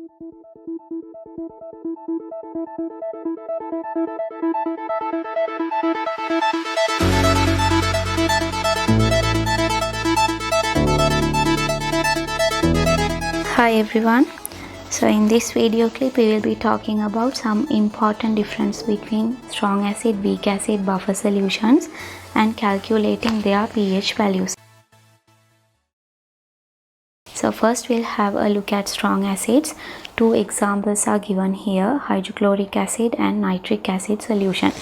Hi everyone. So in this video clip we will be talking about some important difference between strong acid, weak acid, buffer solutions and calculating their pH values. So first we'll have a look at strong acids. Two examples are given here, hydrochloric acid and nitric acid solution.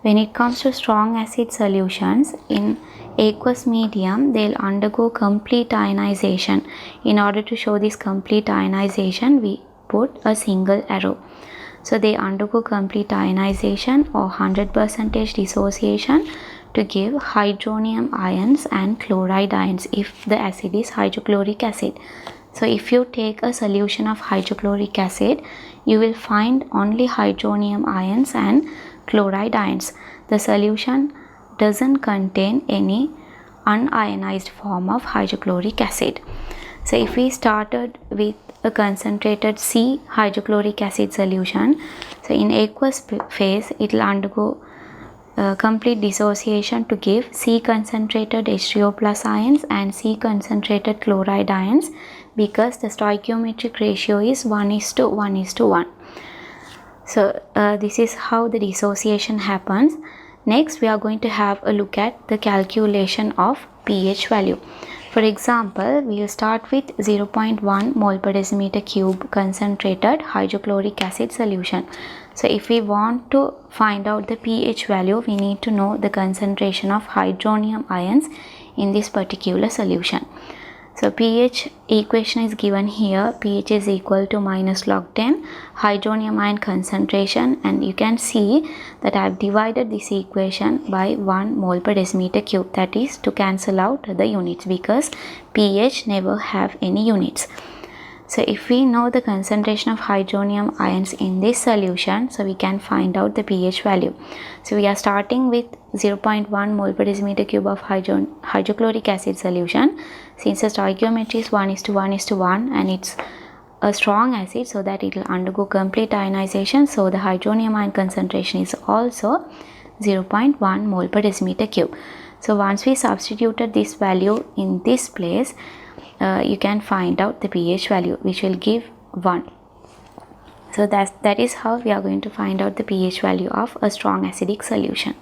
When it comes to strong acid solutions, in aqueous medium, they'll undergo complete ionization. In order to show this complete ionization, we put a single arrow. So they undergo complete ionization or 100% dissociation to give hydronium ions and chloride ions if the acid is hydrochloric acid. So if you take a solution of hydrochloric acid, you will find only hydronium ions and chloride ions. The solution doesn't contain any unionized form of hydrochloric acid. So if we started with a concentrated C hydrochloric acid solution, so in aqueous phase it will undergo complete dissociation to give C concentrated H3O plus ions and C concentrated chloride ions, because the stoichiometric ratio is 1:1:1. So this is how the dissociation happens. Next we are going to have a look at the calculation of pH value. For example, we will start with 0.1 mole per decimeter cube concentrated hydrochloric acid solution. So if we want to find out the pH value, we need to know the concentration of hydronium ions in this particular solution. So pH equation is given here. pH is equal to -log10 hydronium ion concentration, and you can see that I have divided this equation by 1 mole per decimeter cube, that is to cancel out the units, because pH never have any units. So if we know the concentration of hydronium ions in this solution, so we can find out the pH value. So we are starting with 0.1 mole per decimeter cube of hydrochloric acid solution. Since the stoichiometry is 1:1:1 and it's a strong acid, so that it will undergo complete ionization, so the hydronium ion concentration is also 0.1 mole per decimeter cube. So once we substituted this value in this place, you can find out the pH value, which will give 1. So that is how we are going to find out the pH value of a strong acidic solution.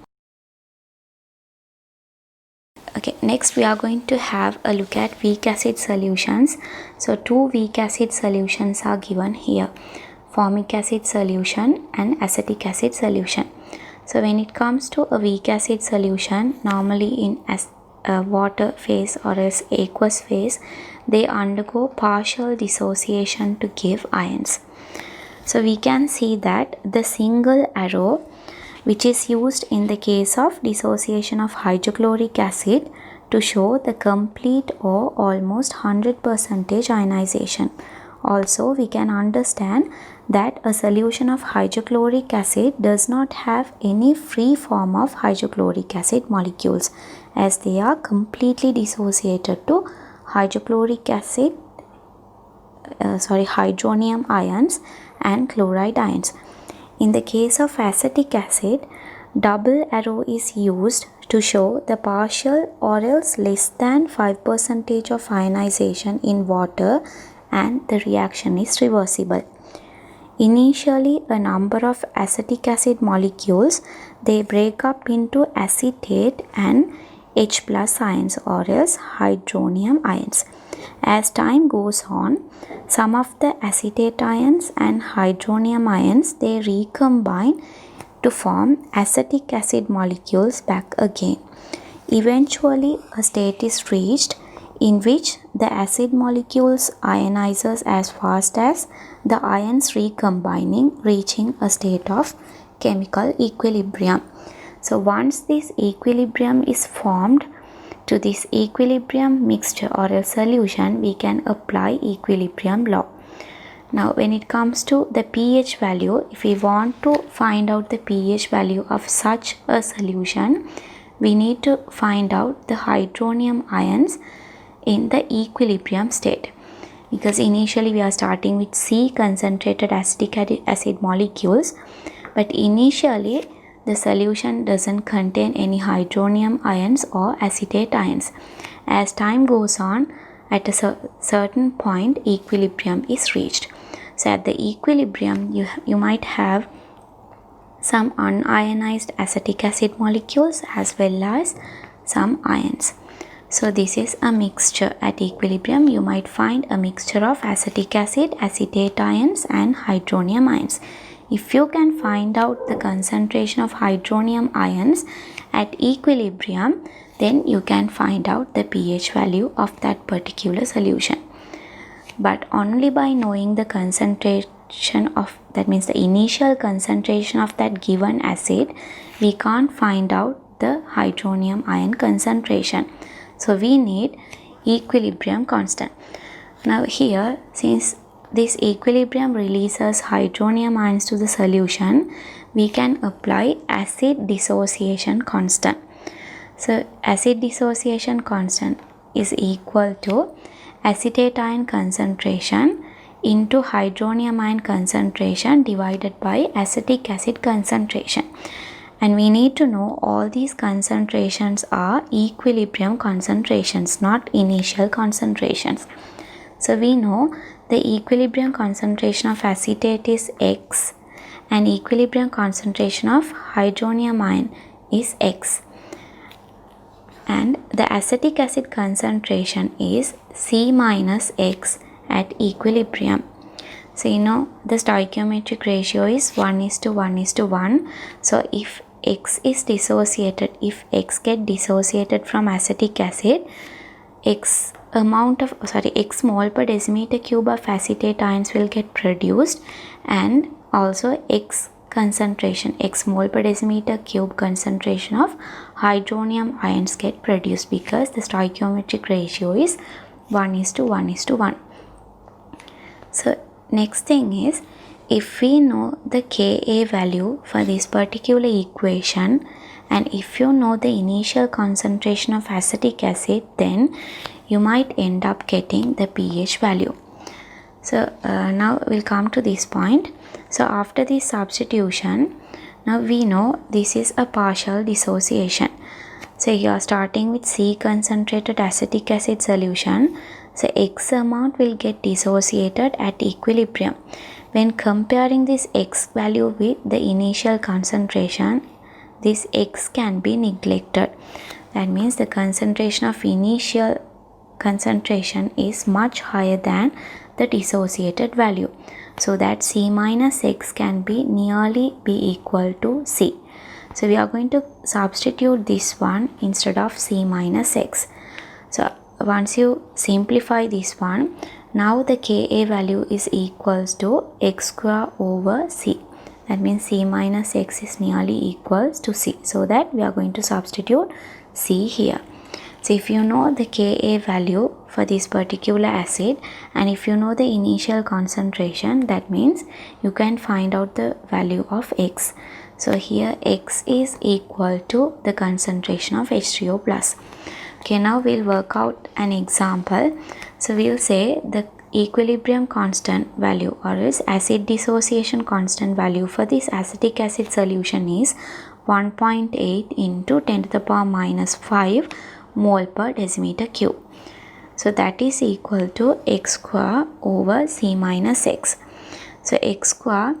Okay, next we are going to have a look at weak acid solutions. So two weak acid solutions are given here, formic acid solution and acetic acid solution. So when it comes to a weak acid solution, normally in water phase or as aqueous phase, they undergo partial dissociation to give ions. So we can see that the single arrow which is used in the case of dissociation of hydrochloric acid to show the complete or almost 100% ionization. Also, we can understand that a solution of hydrochloric acid does not have any free form of hydrochloric acid molecules, as they are completely dissociated to hydrochloric acid, hydronium ions and chloride ions. In the case of acetic acid, double arrow is used to show the partial or else less than 5% of ionization in water, and the reaction is reversible. Initially, a number of acetic acid molecules, they break up into acetate and H plus ions or else hydronium ions. As time goes on, some of the acetate ions and hydronium ions, they recombine to form acetic acid molecules back again. Eventually, a state is reached in which the acid molecules ionizes as fast as the ions recombining, reaching a state of chemical equilibrium. So once this equilibrium is formed, to this equilibrium mixture or a solution, we can apply equilibrium law. Now when it comes to the pH value, if we want to find out the pH value of such a solution, we need to find out the hydronium ions in the equilibrium state. because initially we are starting with C concentrated acetic acid molecules, but initially the solution doesn't contain any hydronium ions or acetate ions. As time goes on, at a certain point equilibrium is reached. So at the equilibrium you might have some unionized acetic acid molecules as well as some ions. So this is a mixture. At equilibrium you might find a mixture of acetic acid, acetate ions and hydronium ions. If you can find out the concentration of hydronium ions at equilibrium, then you can find out the pH value of that particular solution. But only by knowing the concentration of, that means the initial concentration of that given acid, we can't find out the hydronium ion concentration. So we need equilibrium constant. Now here, since this equilibrium releases hydronium ions to the solution, we can apply acid dissociation constant. So acid dissociation constant is equal to acetate ion concentration into hydronium ion concentration divided by acetic acid concentration. And we need to know all these concentrations are equilibrium concentrations, not initial concentrations. So we know the equilibrium concentration of acetate is X and equilibrium concentration of hydronium ion is X. And the acetic acid concentration is C minus X at equilibrium. So you know the stoichiometric ratio is 1:1:1. So if X is dissociated, if X get dissociated from acetic acid, X mole per decimeter cube of acetate ions will get produced, and also X mole per decimeter cube concentration of hydronium ions get produced, because the stoichiometric ratio is 1:1:1. So next thing is, if we know the Ka value for this particular equation and if you know the initial concentration of acetic acid, then you might end up getting the pH value. So now we'll come to this point. So after this substitution, now we know this is a partial dissociation. So you are starting with C concentrated acetic acid solution. So X amount will get dissociated at equilibrium. When comparing this X value with the initial concentration, this X can be neglected. That means the concentration of initial concentration is much higher than the dissociated value, so that C minus X can be nearly be equal to C. So we are going to substitute this one instead of C minus X. So once you simplify this one, now the Ka value is equals to X square over C. That means C minus X is nearly equals to C. So that we are going to substitute C here. So if you know the Ka value for this particular acid and if you know the initial concentration, that means you can find out the value of X. So here X is equal to the concentration of H3O plus. Okay, now we'll work out an example. So we'll say the equilibrium constant value, or else acid dissociation constant value for this acetic acid solution is 1.8 into 10 to the power minus 5 mole per decimeter cube. So that is equal to X square over C minus X. So X square,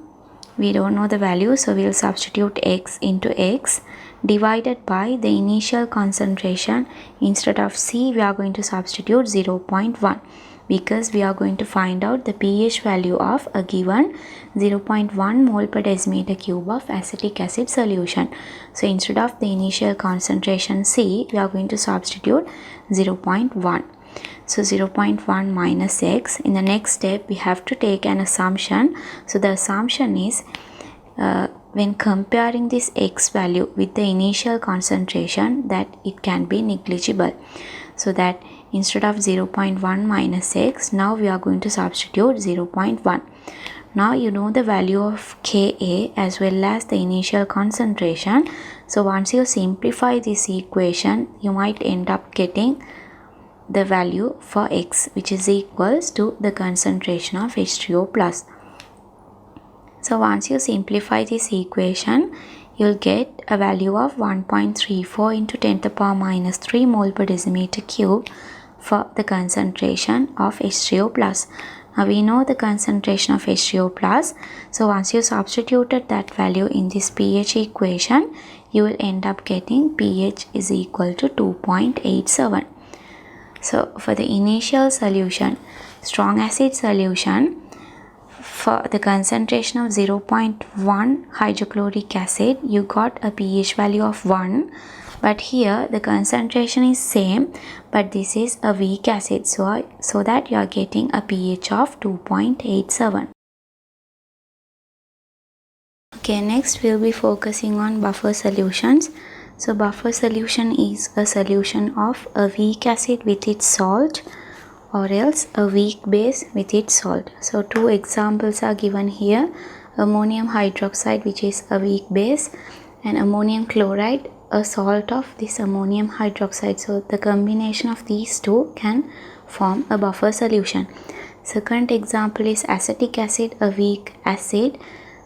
we don't know the value, so we'll substitute X into X divided by the initial concentration. Instead of C, we are going to substitute 0.1 because we are going to find out the pH value of a given 0.1 mole per decimeter cube of acetic acid solution. So instead of the initial concentration C, we are going to substitute 0.1. So 0.1 minus X. In the next step, we have to take an assumption. So the assumption is when comparing this X value with the initial concentration, that it can be negligible. So that instead of 0.1 minus X, now we are going to substitute 0.1. Now you know the value of Ka as well as the initial concentration. So once you simplify this equation, you might end up getting the value for X, which is equals to the concentration of H3O plus. So once you simplify this equation, you'll get a value of 1.34 into 10 to the power minus 3 mole per decimeter cube for the concentration of H3O plus. Now we know the concentration of H3O plus. So once you substituted that value in this pH equation, you will end up getting pH is equal to 2.87. So for the initial solution, strong acid solution, for the concentration of 0.1 hydrochloric acid, you got a pH value of 1. But here the concentration is same, but this is a weak acid, so that you are getting a pH of 2.87. Okay, next we'll be focusing on buffer solutions. So buffer solution is a solution of a weak acid with its salt, or else a weak base with its salt. So two examples are given here: ammonium hydroxide, which is a weak base, and ammonium chloride, a salt of this ammonium hydroxide. So the combination of these two can form a buffer solution. Second example is acetic acid, a weak acid,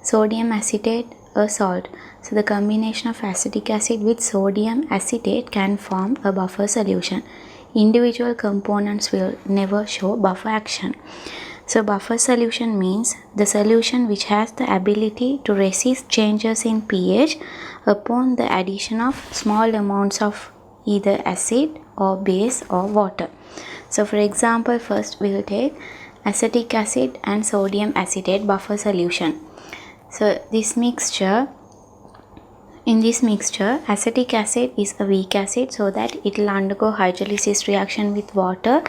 sodium acetate, a salt. So the combination of acetic acid with sodium acetate can form a buffer solution. Individual components will never show buffer action. So buffer solution means the solution which has the ability to resist changes in pH upon the addition of small amounts of either acid or base or water. So for example, first we will take acetic acid and sodium acetate buffer solution. So in this mixture, acetic acid is a weak acid, so that it will undergo hydrolysis reaction with water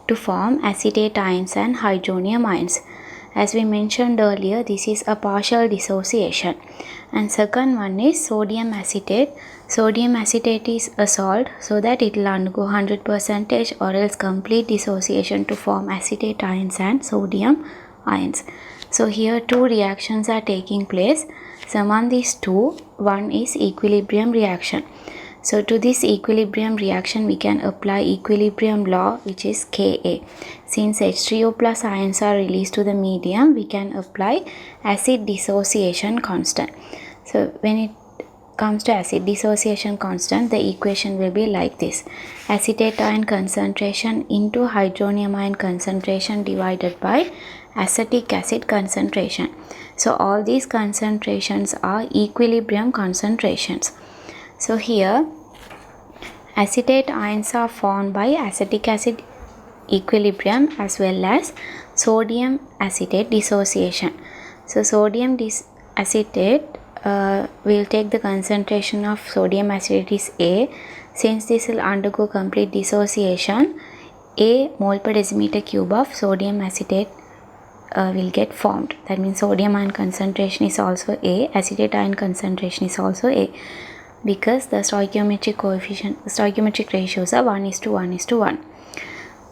to form acetate ions and hydronium ions. As we mentioned earlier, this is a partial dissociation. And second one is sodium acetate. Sodium acetate is a salt, so that it will undergo 100% or else complete dissociation to form acetate ions and sodium ions. So here two reactions are taking place. So among these two, one is equilibrium reaction. So to this equilibrium reaction, we can apply equilibrium law, which is Ka. Since H3O plus ions are released to the medium, we can apply acid dissociation constant. So when it comes to acid dissociation constant, the equation will be like this: acetate ion concentration into hydronium ion concentration divided by acetic acid concentration. So all these concentrations are equilibrium concentrations. So here acetate ions are formed by acetic acid equilibrium as well as sodium acetate dissociation. So sodium acetate, will take the concentration of sodium acetate is A. Since this will undergo complete dissociation, A mole per decimeter cube of sodium acetate will get formed. That means sodium ion concentration is also A, acetate ion concentration is also A, because the stoichiometric ratios are 1:1:1.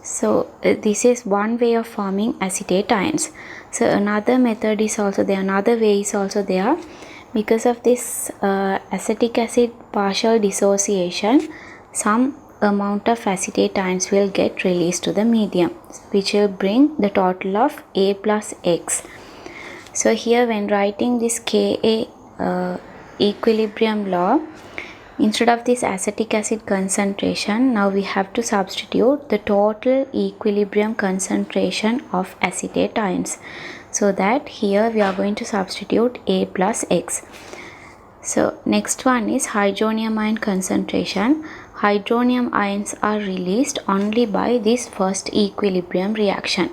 So this is one way of forming acetate ions. So another method is also there, another way is also there. Because of this acetic acid partial dissociation, some amount of acetate ions will get released to the medium, which will bring the total of A plus X. So here when writing this Ka equilibrium law, instead of this acetic acid concentration, now we have to substitute the total equilibrium concentration of acetate ions. So that here we are going to substitute A plus X. So next one is hydronium ion concentration. Hydronium ions are released only by this first equilibrium reaction.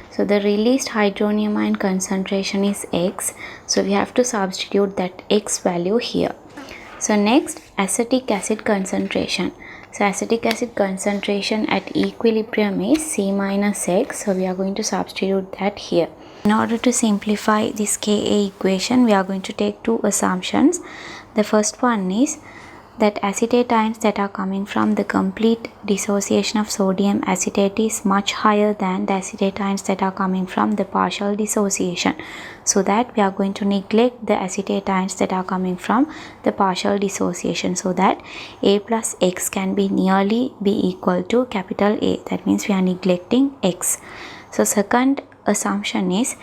So the released hydronium ion concentration is X. So we have to substitute that X value here. So next, acetic acid concentration. So acetic acid concentration at equilibrium is C minus X. So we are going to substitute that here. In order to simplify this Ka equation, we are going to take two assumptions. The first one is that acetate ions that are coming from the complete dissociation of sodium acetate is much higher than the acetate ions that are coming from the partial dissociation. So that we are going to neglect the acetate ions that are coming from the partial dissociation, so that A plus X can be nearly be equal to capital A. That means we are neglecting X. So second assumption is,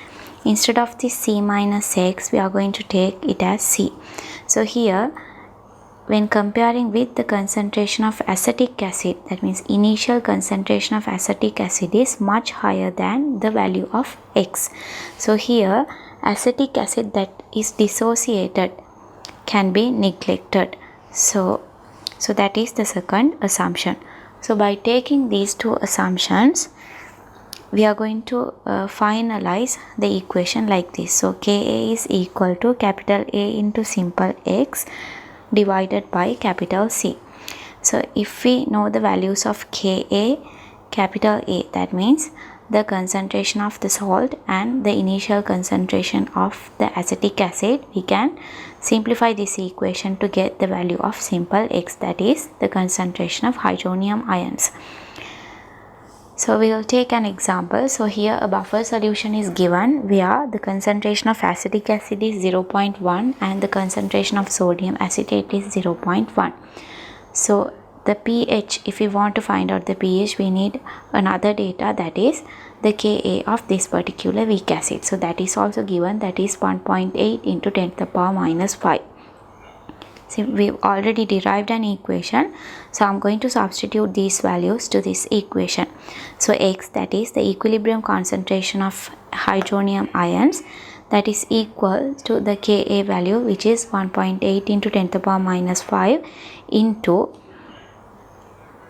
instead of this C minus X, we are going to take it as C. So here, when comparing with the concentration of acetic acid, that means initial concentration of acetic acid is much higher than the value of X. So here, acetic acid that is dissociated can be neglected. So that is the second assumption. So by taking these two assumptions, we are going to finalize the equation like this. So Ka is equal to capital A into simple X divided by capital C. So if we know the values of Ka, capital A, that means the concentration of the salt and the initial concentration of the acetic acid, we can simplify this equation to get the value of simple X, that is the concentration of hydronium ions. So we will take an example. So here a buffer solution is given where the concentration of acetic acid is 0.1 and the concentration of sodium acetate is 0.1. So the pH, if we want to find out the pH, we need another data, that is the Ka of this particular weak acid. So that is also given, that is 1.8 into 10 to the power minus 5. See, we've already derived an equation, so I'm going to substitute these values to this equation. So X, that is the equilibrium concentration of hydronium ions, that is equal to the Ka value, which is 1.8 into 10 to the power minus 5 into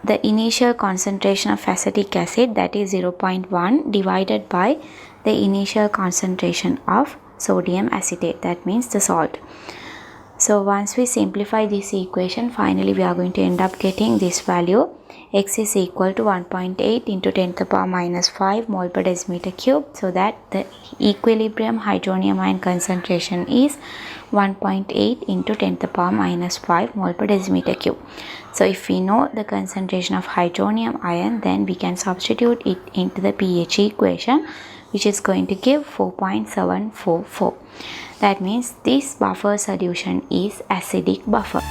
the initial concentration of acetic acid, that is 0.1, divided by the initial concentration of sodium acetate, that means the salt. So once we simplify this equation, finally we are going to end up getting this value. X is equal to 1.8 into 10 to the power minus 5 mole per decimeter cube, so that the equilibrium hydronium ion concentration is 1.8 into 10 to the power minus 5 mole per decimeter cube. So if we know the concentration of hydronium ion, then we can substitute it into the pH equation, which is going to give 4.744. That means this buffer solution is acidic buffer.